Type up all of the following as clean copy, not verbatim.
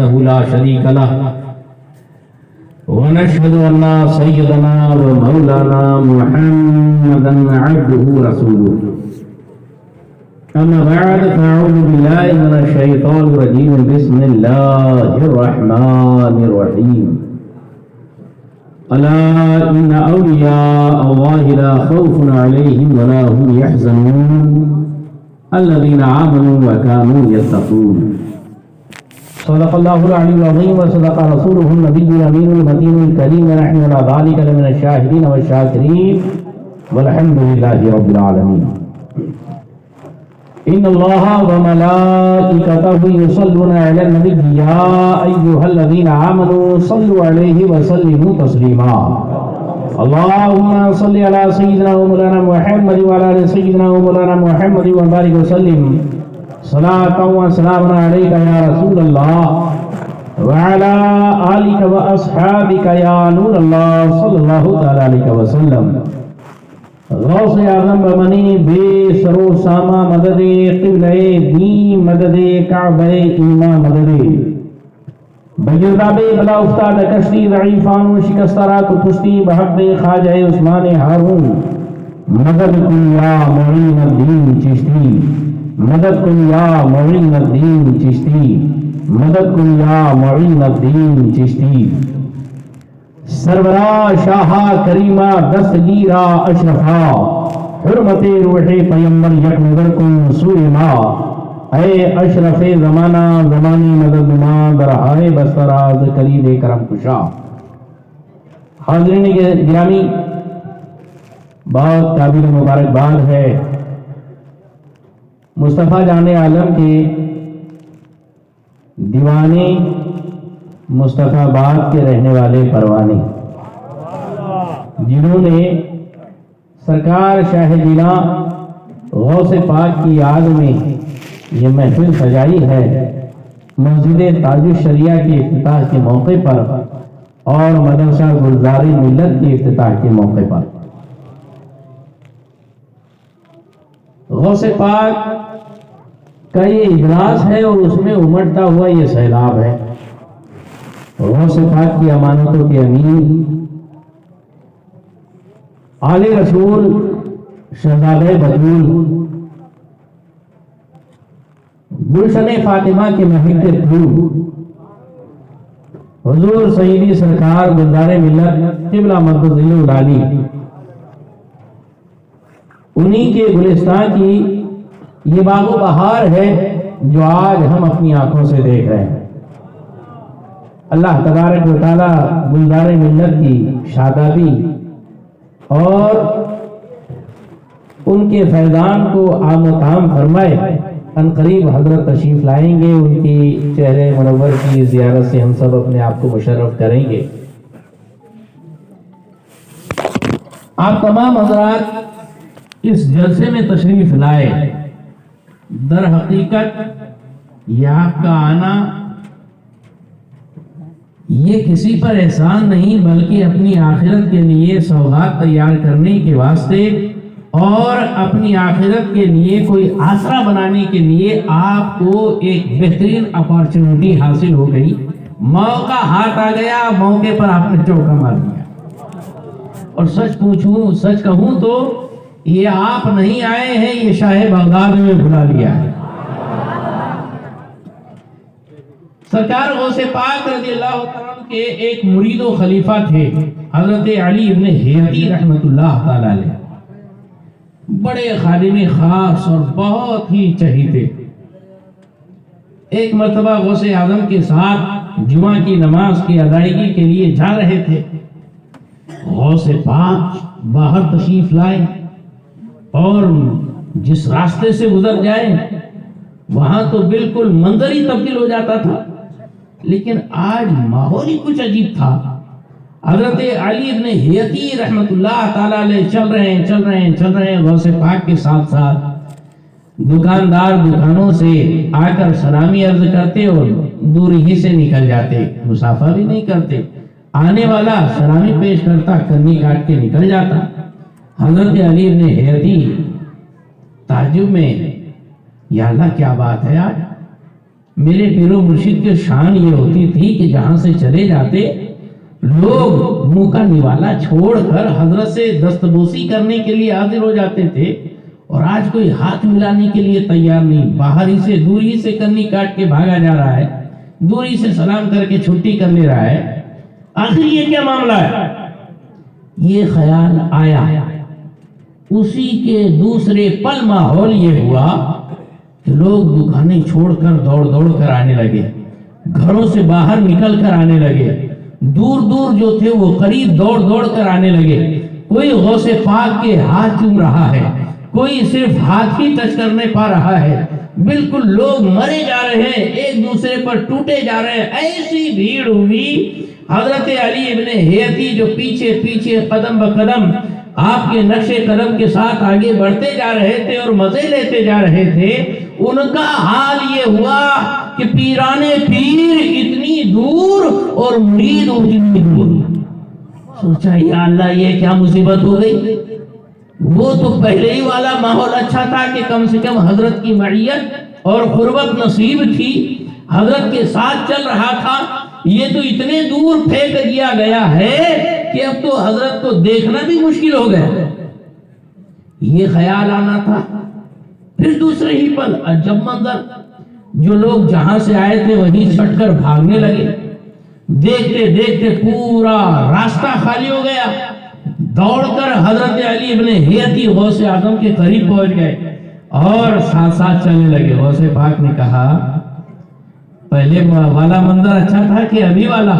وحده لا شريك له ونشهد أن سيدنا ومولانا محمدا عبده ورسوله أما بعد فأعوذ بالله من الشيطان الرجيم بسم الله الرحمن الرحيم ألا إن أولياء الله لا خوف عليهم ولا هم يحزنون الذين آمنوا وكانوا يتقون صدق الله العلي العظيم وصدق رسوله النبي الأمين المتين الكريم ونحن على ذلك لمن الشاهدين والشاكرين والحمد لله رب العالمين إن الله وملائكته يصلون على النبي يا أيها الذين آمنوا صلوا عليه وسلموا تسليما اللهم صل على سيدنا ومولانا محمد وعلى آل سيدنا ومولانا محمد وبارك وسلم صلاة وسلام عليك يا رسول الله وعلى آلك وأصحابك يا نور الله صلى الله تعالى عليه وسلم غوث اعظم بمنی بے سرو ساما مدد قبلہ دین مدد کعبہ ایمان مدد بگرداب بلا افتاد کشتی ضعیفان و شکسترات و پشتی بحق خواجہ عثمان ہارون مدد کن یا معین الدین چشتی مدد کن یا معین الدین چشتی مدد کن یا معین الدین چشتی سرورا شاہا کریمہ دستگیرہ اشرفا حرمت روح پیمبر یک نظر کن سوئے ما اے اشرف زمانہ زمانی مدد ما درہائے بستراز کرید کرم کشا حاضرین گرامی بہت قابل مبارکباد ہے مصطفیٰ جان عالم کے دیوانے مصطفیٰ آباد کے رہنے والے پروانے جنہوں نے سرکار شاہ جینا غوث پاک کی یاد میں یہ محفل سجائی ہے مسجد تاج الشریعہ کے افتتاح کے موقع پر اور مدرسہ گلزار ملت کے افتتاح کے موقع پر غوث پاک کا یہ اجلاس ہے اور اس میں امٹتا ہوا یہ سیلاب ہے غوث پاک کی امانتوں کے امین آل رسول شہزادہ بطول گلشن فاطمہ کے مہک پھول حضور سیدی سرکار گلزار ملت قبلہ مقبول العالی انہی کے گلستان کی یہ باغ و بہار ہے جو آج ہم اپنی آنکھوں سے دیکھ رہے ہیں اللہ تبارک و تعالی گلزار ملت کی شادابی اور ان کے فیضان کو عام و تام فرمائے عنقریب حضرت تشریف لائیں گے ان کی چہرے منور کی زیارت سے ہم سب اپنے آپ کو مشرف کریں گے آپ تمام حضرات اس جلسے میں تشریف لائے در حقیقت یہ آپ کا آنا یہ کسی پر احسان نہیں بلکہ اپنی آخرت کے لیے سوغات تیار کرنے کے واسطے اور اپنی آخرت کے لیے کوئی آسرا بنانے کے لیے آپ کو ایک بہترین اپارچونٹی حاصل ہو گئی موقع ہاتھ آ گیا موقع پر آپ نے چوکا مار دیا اور سچ کہوں تو یہ آپ نہیں آئے ہیں یہ شاہ بغداد میں بلا لیا ہے سرکار غوث پاک رضی اللہ تعالیٰ کے ایک مرید و خلیفہ تھے حضرت علی ابن حیتی رحمت اللہ تعالیٰ علیہ بڑے خادم خاص اور بہت ہی چہیتے ایک مرتبہ غوث اعظم کے ساتھ جمعہ کی نماز کی ادائیگی کے لیے جا رہے تھے غوث پاک باہر تشریف لائے اور جس راستے سے گزر جائے وہاں تو بالکل منظر ہی تبدیل ہو جاتا تھا لیکن آج ماحول ہی کچھ عجیب تھا حضرت علی ابن حیتی رحمت اللہ تعالیٰ علیہ چل رہے ہیں غوث پاک کے ساتھ ساتھ دکاندار دکانوں سے آ کر سلامی عرض کرتے اور دور ہی سے نکل جاتے مسافہ بھی نہیں کرتے آنے والا سلامی پیش کرتا کنی کاٹ کے نکل جاتا حضرت علی ابن حیتی تعجب میں یا اللہ کیا بات ہے آج میرے پیر و مرشد کی شان یہ ہوتی تھی کہ جہاں سے چلے جاتے لوگ منہ کا نوالا چھوڑ کر حضرت سے دستبوسی کرنے کے لیے حاضر ہو جاتے تھے، اور آج کوئی ہاتھ ملانے کے لیے تیار نہیں، باہر ہی سے دوری سے کنی کاٹ کے بھاگا جا رہا ہے، دوری سے سلام کر کے چھٹی کر لے رہا ہے۔ آخر یہ کیا معاملہ ہے؟ یہ خیال آیا، اسی کے دوسرے پل ماحول یہ ہوا کہ لوگ دکانیں چھوڑ کر دوڑ دوڑ کر آنے لگے، گھروں سے باہر نکل کر آنے لگے، دور دور جو تھے وہ قریب دوڑ دوڑ کر آنے لگے۔ کوئی غوث پاک کے ہاتھ چوم رہا ہے، کوئی صرف ہاتھ ہی ٹچ کرنے پا رہا ہے، بالکل لوگ مرے جا رہے ہیں، ایک دوسرے پر ٹوٹے جا رہے ہیں۔ ایسی بھیڑ ہوئی، حضرت علی ابن حیتی جو پیچھے پیچھے قدم بقدم آپ کے نقش قدم کے ساتھ آگے بڑھتے جا رہے تھے اور مزے لیتے جا رہے تھے، ان کا حال یہ ہوا کہ پیران پیر اتنی دور اور مرید اتنی دور۔ سوچا یا اللہ یہ کیا مصیبت ہو گئی؟ وہ تو پہلے ہی والا ماحول اچھا تھا کہ کم سے کم حضرت کی معیت اور قربت نصیب تھی، حضرت کے ساتھ چل رہا تھا۔ یہ تو اتنے دور پھینک دیا گیا ہے کہ اب تو حضرت کو دیکھنا بھی مشکل ہو گیا۔ یہ خیال آنا تھا۔ پھر دوسرے ہی پل عجب منظر، جو لوگ جہاں سے آئے تھے وہیں چھٹ کر بھاگنے لگے۔ دیکھتے دیکھتے پورا راستہ خالی ہو گیا، دوڑ کر حضرت علی ابن حیتی غوث اعظم کے قریب پہنچ گئے اور ساتھ ساتھ چلنے لگے۔ غوث پاک نے کہا پہلے والا منظر اچھا تھا کہ ابھی والا؟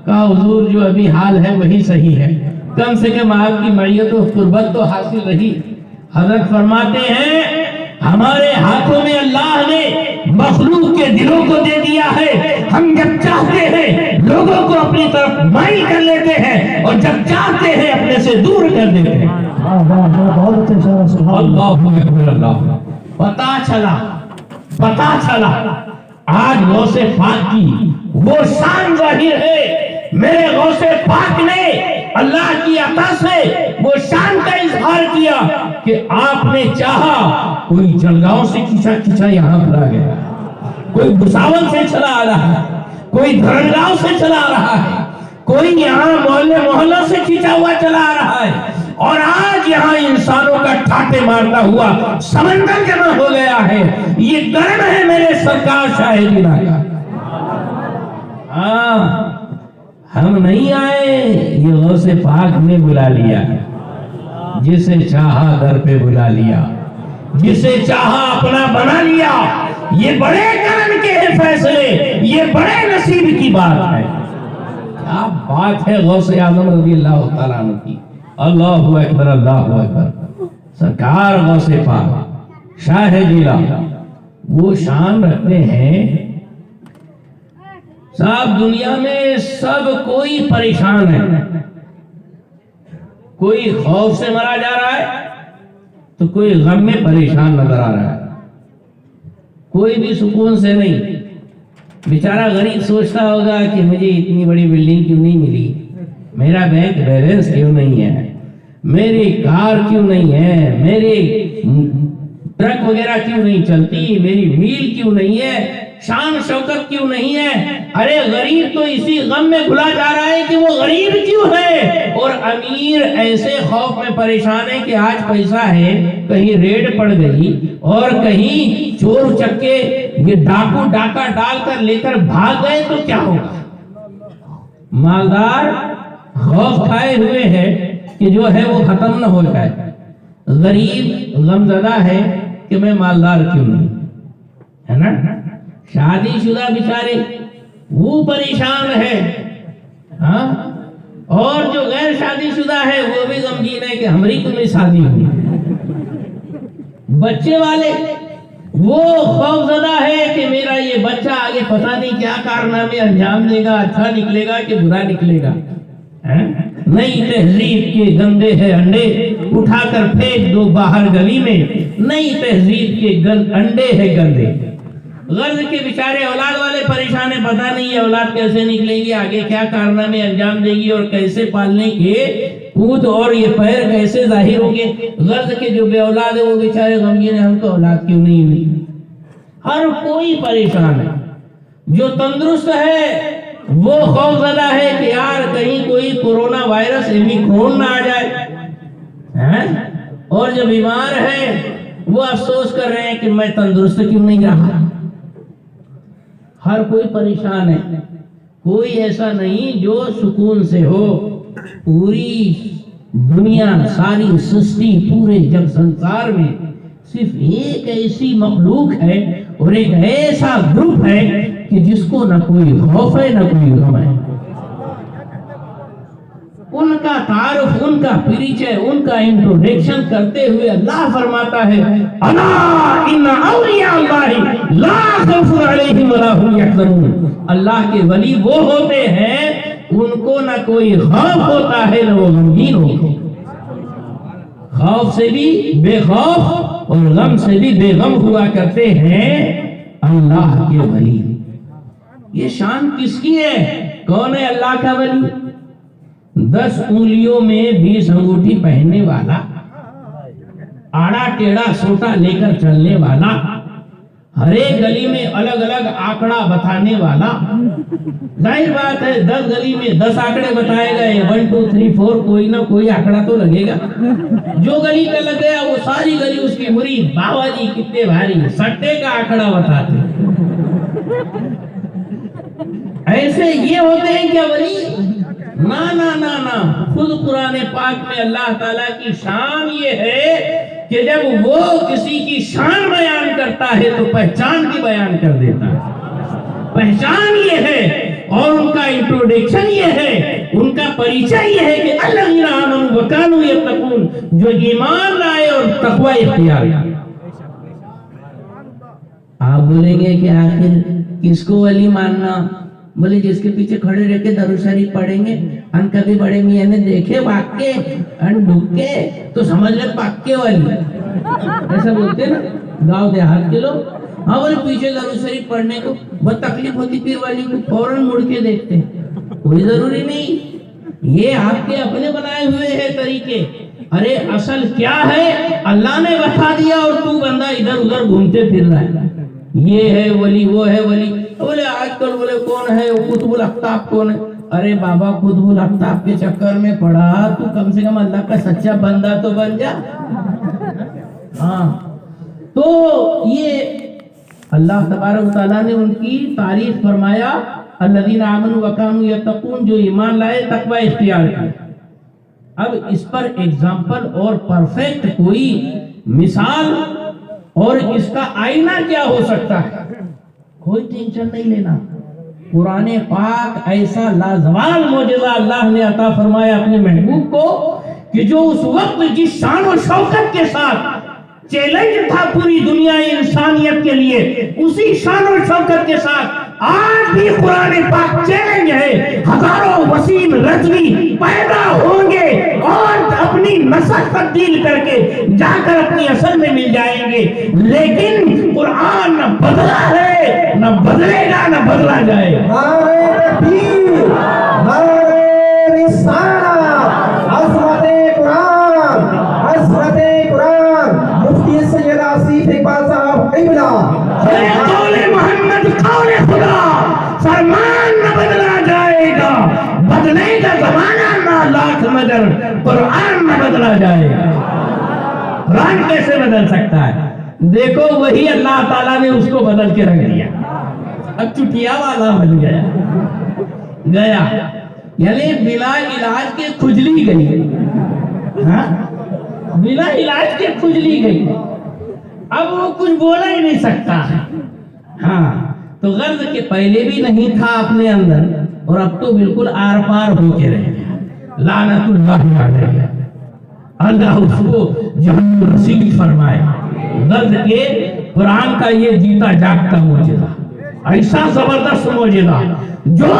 کہا حضور جو ابھی حال ہے وہی صحیح ہے، کم سے کم آپ کی معیت و قربت تو حاصل رہی۔ حضرت فرماتے ہیں ہمارے ہاتھوں میں اللہ نے مخلوق کے دلوں کو دے دیا ہے، ہم جب چاہتے ہیں لوگوں کو اپنی طرف مائل کر لیتے ہیں اور جب چاہتے ہیں اپنے سے دور کر دیتے ہیں۔ اللہ اکبر اللہ۔ پتا چلا آج غوث پاک کی وہ شان ظاہر ہے۔ میرے غوث پاک نے اللہ کی عطا سے وہ شان کا اظہار کیا کہ آپ نے چاہا کوئی جلگاؤں سے کھچا یہاں پر آ گیا، کوئی بھساول سے چلا آ رہا ہے، کوئی دھرنگاؤں سے چلا آ رہا ہے، کوئی یہاں محلوں سے کھچا ہوا چلا آ رہا ہے، اور آج یہاں انسانوں کا ٹھاٹے مارتا ہوا سمندر جمع ہو گیا ہے۔ یہ کرم ہے میرے سرکار شاہ جینا کا۔ ہم نہیں آئے، یہ غوث پاک نے بلا لیا، جسے چاہا در پہ بلا لیا، جسے چاہا اپنا بنا لیا۔ یہ بڑے کرم کے ہیں فیصلے، یہ بڑے نصیب کی بات ہے۔ کیا بات ہے غوث اعظم رضی اللہ تعالیٰ عنہ کی۔ اللہ اکبر اللہ اکبر۔ سرکار غوث پاک شاہ جیلا وہ شان رکھتے ہیں، صاحب دنیا میں سب کوئی پریشان ہے، کوئی خوف سے مرا جا رہا ہے تو کوئی غم میں پریشان نظر آ رہا ہے، کوئی بھی سکون سے نہیں۔ بیچارہ غریب سوچتا ہوگا کہ مجھے اتنی بڑی بلڈنگ کیوں نہیں ملی، میرا بینک بیلنس کیوں نہیں ہے، میری کار کیوں نہیں ہے، میری ٹرک وغیرہ کیوں نہیں چلتی، میری میل کیوں نہیں ہے، شان شوکت کیوں نہیں ہے۔ ارے غریب تو اسی غم میں بھلا جا رہا ہے کہ وہ غریب کیوں ہے، اور امیر ایسے خوف میں پریشان ہے کہ آج پیسہ ہے کہیں ریڈ پڑ گئی اور کہیں چور چکے یہ ڈاکو ڈاکہ ڈال کر لے کر بھاگ گئے تو کیا ہوگا۔ مالدار خوف کھائے ہوئے ہے کہ جو ہے وہ ختم نہ ہو جائے، غریب غمزدہ ہے کہ میں مالدار کیوں نہیں، ہے نا۔ شادی شدہ بیچارے وہ پریشان ہے، ہاں، اور جو غیر شادی شدہ ہے وہ بھی غمگین ہے کہ ہماری تو نہیں شادی ہوئی۔ بچے والے وہ خوف زدہ ہے کہ میرا یہ بچہ آگے پتہ نہیں کیا کارنامے انجام دے گا، اچھا نکلے گا کہ برا نکلے گا۔ نئی تہذیب کے گندے ہیں انڈے، اٹھا کر پھینک دو باہر گلی میں، نئی تہذیب کے انڈے ہیں گندے۔ غرض کے بیچارے اولاد والے پریشان ہیں، پتہ نہیں ہے اولاد کیسے نکلے گی، آگے کیا کارنامے انجام دے گی، اور کیسے پالنے کے پوت اور یہ پیر کیسے ظاہر ہوں گے۔ غرض کے جو بے اولاد ہے وہ بیچارے غمگین ہیں، ہم کو اولاد کیوں نہیں ہوئی۔ ہر کوئی پریشان ہے، جو تندرست ہے وہ خوف زدہ ہے کہ یار کہیں کوئی کورونا وائرس اومیکرون نہ آ جائے، اور جو بیمار ہے وہ افسوس کر رہے ہیں کہ میں تندرست کیوں نہیں رہا۔ ہر کوئی پریشان ہے، کوئی ایسا نہیں جو سکون سے ہو۔ پوری دنیا، ساری سستی، پورے جب سنسار میں صرف ایک ایسی مخلوق ہے اور ایک ایسا گروپ ہے کہ جس کو نہ کوئی خوف ہے نہ کوئی غم ہے۔ ان کا تعارف، ان کا پریچے، ان کا انٹروڈکشن کرتے ہوئے اللہ فرماتا ہے الا ان اولیاء اللہ لا خوف علیہم ولا هم یحزنون۔ اللہ کے ولی وہ ہوتے ہیں ان کو نہ کوئی خوف ہوتا ہے نہ وہ غمگین ہوتے، خوف سے بھی بے خوف اور غم سے بھی بے غم ہوا کرتے ہیں اللہ کے ولی۔ یہ شان کس کی ہے؟ کون ہے اللہ کا ولی؟ 10 انگلیوں میں 20 انگوٹھی پہننے والا، آڑا ٹیڑھا سوٹا لے کر چلنے والا، ہر ایک گلی میں الگ الگ آنکڑا بتانے والا۔ ظاہر بات ہے 10 گلی میں 10 آنکڑے بتائے گئے، 1 2 3 4 کوئی نہ کوئی آنکڑا تو لگے گا۔ جو گلی کا لگ گیا وہ ساری گلی اس کی مرید، بابا جی کتنے بھاری، سٹے کا آنکڑا بتاتے۔ ایسے یہ ہوتے ہیں کیا ولی؟ نا نا نا نا، خود قرآن پاک میں اللہ تعالیٰ کی شان یہ ہے کہ جب وہ کسی کی شان بیان کرتا ہے تو پہچان کی بیان کر دیتا ہے۔ پہچان یہ ہے اور ان کا انٹروڈکشن یہ ہے، ان کا پریچہ یہ ہے کہ الذین آمنوا وکانوا یتقون، جو ایمان لائے اور تقوی اختیار کیا۔ آپ بولیں گے کہ آخر کس کو ولی ماننا؟ بولے جس کے پیچھے کھڑے رہ کے درود شریف پڑھیں گے، ان کبھی بڑے میاں نے دیکھے واقع ان ڈھکے تو سمجھ لے پاکے والی، ایسا بولتے ہیں نا گاؤں دیہات کے لوگ۔ ہاں بولے پیچھے درود شریف پڑھنے کو بہت تکلیف ہوتی، پیر والی کو فوراً مڑ کے دیکھتے، کوئی ضروری نہیں، یہ آپ کے اپنے بنائے ہوئے ہیں طریقے۔ ارے اصل کیا ہے اللہ نے بتا دیا اور تو بندہ ادھر ادھر گھومتے پھر رہا ہے، یہ ہے ولی وہ ہے ولی۔ بولے آج کل بولے کون ہے وہ قطب الاقطاب کون ہے؟ ارے بابا قطب الاقطاب کے چکر میں پڑا تو کم سے کم اللہ کا سچا بندہ تو بن جا۔ ہاں تو یہ اللہ تبارک و تعالیٰ نے ان کی تعریف فرمایا الذین آمنوا وکانوا یتقون، جو ایمان لائے تقوی اختیار کیا۔ اب اس پر ایگزامپل اور پرفیکٹ کوئی مثال اور اس کا آئینہ کیا ہو سکتا ہے؟ کوئی ٹینشن نہیں لینا، قرآن پاک ایسا لازوال معجزہ اللہ نے عطا فرمایا اپنے محبوب کو کہ جو اس وقت جس شان و شوکت کے ساتھ چیلنج تھا پوری دنیا انسانیت کے لیے، اسی شان و شوکت کے ساتھ آج بھی قرآن پاک چیلنج ہے۔ ہزاروں وسیم رضوی پیدا ہوں گے اور اپنی نسل تبدیل کر کے جا کر اپنی اصل میں مل جائیں گے، لیکن قرآن نہ بدلا ہے، نہ بدلے گا، نہ بدلا جائے گا۔ نعرہ تکبیر، نعرہ رسالت، عظمت قرآن، عظمت قرآن۔ مفتی سید آصف اقبال صاحب قبلہ، قول محمد قول خدا، فرمان نہ بدلا جائے گا، بدلے گا زمانہ نہ لاکھ مگر قرآن نہ بدلا جائے گا۔ قرآن کیسے بدل سکتا ہے؟ دیکھو وہی اللہ تعالیٰ نے اس کو بدل کے رکھ دیا، اب چٹیا والا بن گیا، یعنی بلا علاج کے کھجلی گئی، بلا علاج کے کھجلی گئی، اب وہ کچھ بولا ہی نہیں سکتا۔ ہاں تو غرض کے پہلے بھی نہیں تھا اپنے اندر اور اب تو بالکل آر پار ہو کے رہ گیا، لعنت اللہ علیہ، اللہ اس کو جہنم رسید فرمائے۔ غرض کے قرآن کا یہ جیتا جاگتا معجزہ، ایسا زبردست معجزہ جو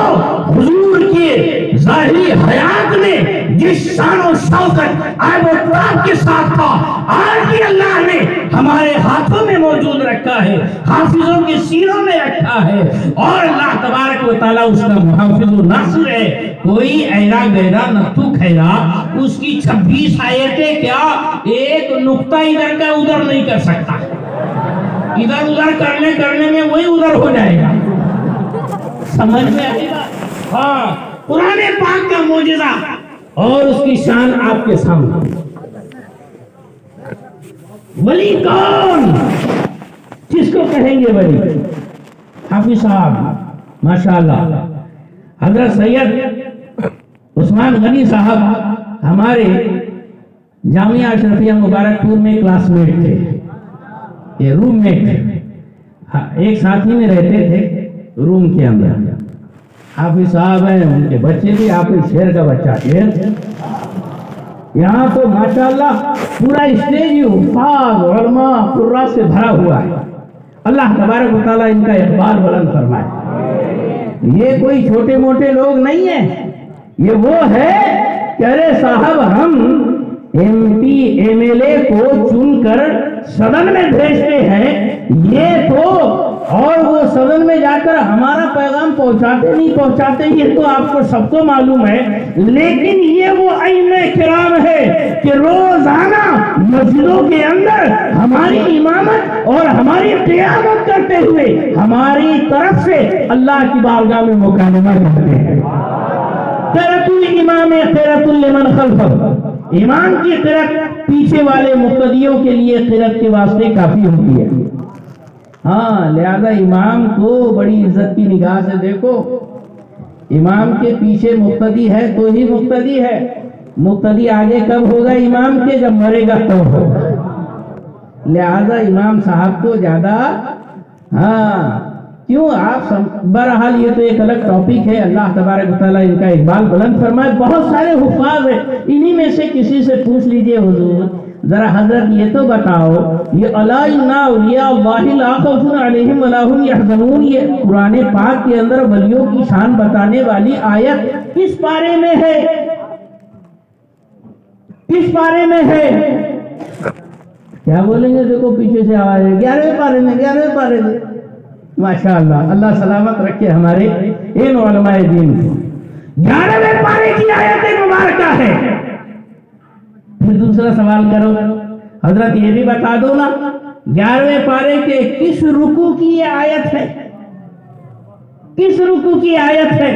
حضور کے ظاہری حیات میں جس شان و شوکت آب و تاب کے ساتھ تھا، آج بھی اللہ نے ہمارے ہاتھوں میں موجود رکھا ہے، حافظوں کے سینوں میں رکھا ہے، اور اللہ تبارک و تعالیٰ اس کا محافظ و ناصر ہے۔ کوئی ایرا گیرا نتو کھیرا اس کی 26 آیتیں کیا ایک نقطہ ادھر کا ادھر نہیں کر سکتا، ادھر ادھر کرنے میں وہی ادھر ہو جائے گا۔ سمجھ میں آئی بات؟ ہاں، قرآن پاک کا معجزہ اور اس کی شان آپ کے سامنے. ولی کون؟ کس کو کہیں گے ولی؟ حافظ صاحب ماشاءاللہ حضرت سید عثمان غنی صاحب ہمارے جامعہ اشرفیہ مبارک پور میں کلاس میٹ تھے، یہ روم میٹ تھے، ایک ساتھ ہی میں رہتے تھے روم کے اندر. حافظ صاحب ہیں، ان کے بچے بھی حافظ، شیر کا بچہ شیر. یہاں تو ماشاءاللہ پورا اسٹیج ہی حفاظ علماء قراء سے بھرا ہوا ہے. اللہ تبارک و تعالیٰ ان کا اقبال بلند فرمائے. یہ کوئی چھوٹے موٹے لوگ نہیں ہیں، یہ وہ ہے کہ ارے صاحب ہم M P M L A کو چن کر صدن میں بھیجتے ہیں، یہ تو اور وہ صدن میں جا کر ہمارا پیغام پہنچاتے نہیں پہنچاتے، یہ تو آپ کو سب کو معلوم ہے. لیکن یہ وہ ائمہ کرام ہے کہ روزانہ مسجدوں کے اندر ہماری امامت اور ہماری قیادت کرتے ہوئے ہماری طرف سے اللہ کی بارگاہ میں مکالمہ کرتے ہیں. قرۃ الامام قرۃ لمن خلفہ، امام کی قرۃ پیچھے والے مقتدیوں کے لیے قرۃ کے واسطے کافی ہوتی ہے. ہاں، لہذا امام کو بڑی عزت کی نگاہ سے دیکھو. امام کے پیچھے مقتدی ہے تو ہی مقتدی ہے. مقتدی آگے کب ہوگا امام کے؟ جب مرے گا تب ہوگا. لہذا امام صاحب کو زیادہ کیوں آپ بہرحال یہ تو ایک الگ ٹاپک ہے. اللہ تبارک و تعالیٰ ان کا اقبال بلند فرمائے. بہت سارے حفاظ ہیں، انہی میں سے کسی سے پوچھ لیجئے حضور ذرا حضرت یہ تو بتاؤ، یہ الا ان اولیاء اللہ لا خوف علیہم ولا هم یحزنون، یہ قرآن پاک کے اندر ولیوں کی شان بتانے والی آیت کس پارے میں ہے؟ کس پارے میں ہے؟ کیا بولیں گے؟ دیکھو پیچھے سے آواز ہے 11ویں پارے میں، 11ویں پارے میں. ماشاءاللہ اللہ سلامت رکھے ہمارے ان علماء دین کو. 11ویں پارے کی آیت مبارکہ ہے. پھر دوسرا سوال کرو، حضرت یہ بھی بتا دو نا 11ویں پارے کے کس رکوع کی یہ آیت ہے؟ کس رکوع کی آیت ہے؟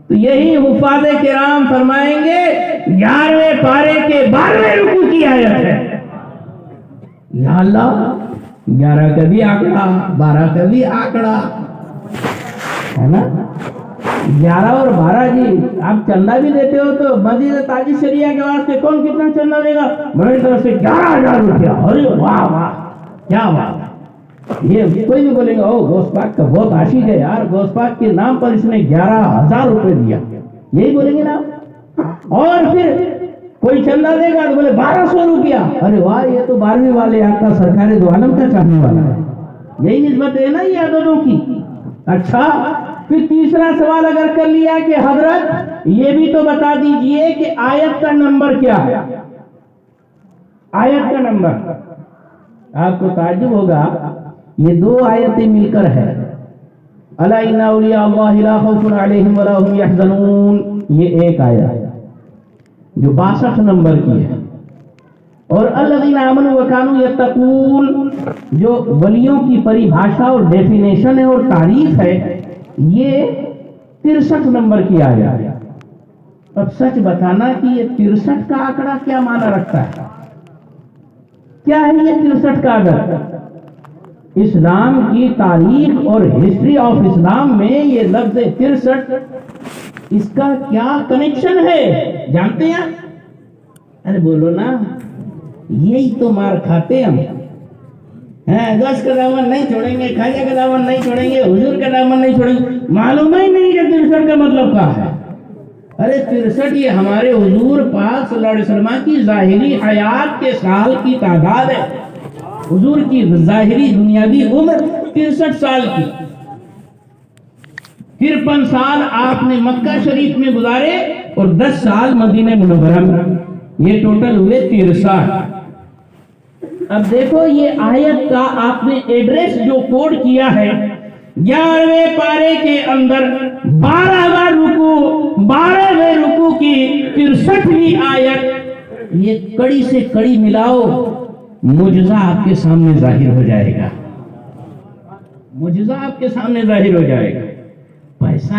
تو یہی حفاظ کرام فرمائیں گے 11ویں پارے کے 12ویں رکوع کی آیت ہے. یا اللہ، 11 کا بھی آنکڑا، 12 کا بھی آنکڑا ہے نا. 11 اور 12 جی آپ چندہ بھی دیتے ہو تو مسجد تاج شریعہ کے واسطے کون کتنا چندہ دے گا؟ میری طرف سے 11,000 روپیہ. ارے واہ واہ کیا بات. یہ کوئی نہیں بولے گا او غوث پاک کا بہت عاشق ہے یار، غوث پاک کے نام پر اس نے 11,000 روپے دیا، یہی بولیں گے نا. اور پھر کوئی چندہ دے گا تو بولے 1200 روپیہ. ارے واہ، یہ تو 12ویں والے آپ کا سرکار دو عالم کا چاہنے والا ہے. یہی نسبت ہے نا یہ عددوں کی. اچھا، پھر تیسرا سوال اگر کر لیا کہ حضرت یہ بھی تو بتا دیجئے کہ آیت کا نمبر کیا ہے؟ آیت کا نمبر آپ کو تعجب ہوگا، یہ 2 آیتیں مل کر ہے. الا ان اولیاء اللہ لا خوف علیہم ولا هم یحزنون، یہ ایک آیت ہے جو 62 نمبر کی ہے. اور الذین آمنوا وکانوا یتقون جو ولیوں کی پریبھاشا اور ڈیفینیشن ہے اور تعریف ہے، یہ 63 نمبر کی آیت ہے. اب سچ بتانا کہ یہ 63 کا آنکڑا کیا معنی رکھتا ہے؟ کیا ہے یہ 63 کا آنکڑا؟ اسلام کی تاریخ اور ہسٹری آف اسلام میں یہ لفظ 63 اس کا کیا کنیکشن ہے جانتے ہیں؟ ارے بولو نا. یہی تو مار کھاتے ہم. گش کا دامن نہیں چھوڑیں گے، خواجہ کا دامن نہیں چھوڑیں گے، حضور کا دامن نہیں چھوڑیں گے. معلوم ہی نہیں کہ 63 کا مطلب کیا ہے. ارے 63 یہ ہمارے حضور پاک صلی اللہ علیہ وسلم کی ظاہری حیات کے سال کی تعداد ہے. حضور کی ظاہری دنیاوی عمر 63 سال کی. 53 سال آپ نے مکہ شریف میں گزارے اور 10 سال مدینہ منورہ میں، یہ ٹوٹل ہوئے 63. اب دیکھو یہ آیت کا آپ نے ایڈریس جو کوڈ کیا ہے 11ویں پارے کے اندر 12واں رکوع، 12ویں رکوع کی 63ویں آیت، یہ کڑی سے کڑی ملاؤ، معجزہ آپ کے سامنے ظاہر ہو جائے گا. معجزہ آپ کے سامنے ظاہر ہو جائے گا. پیسہ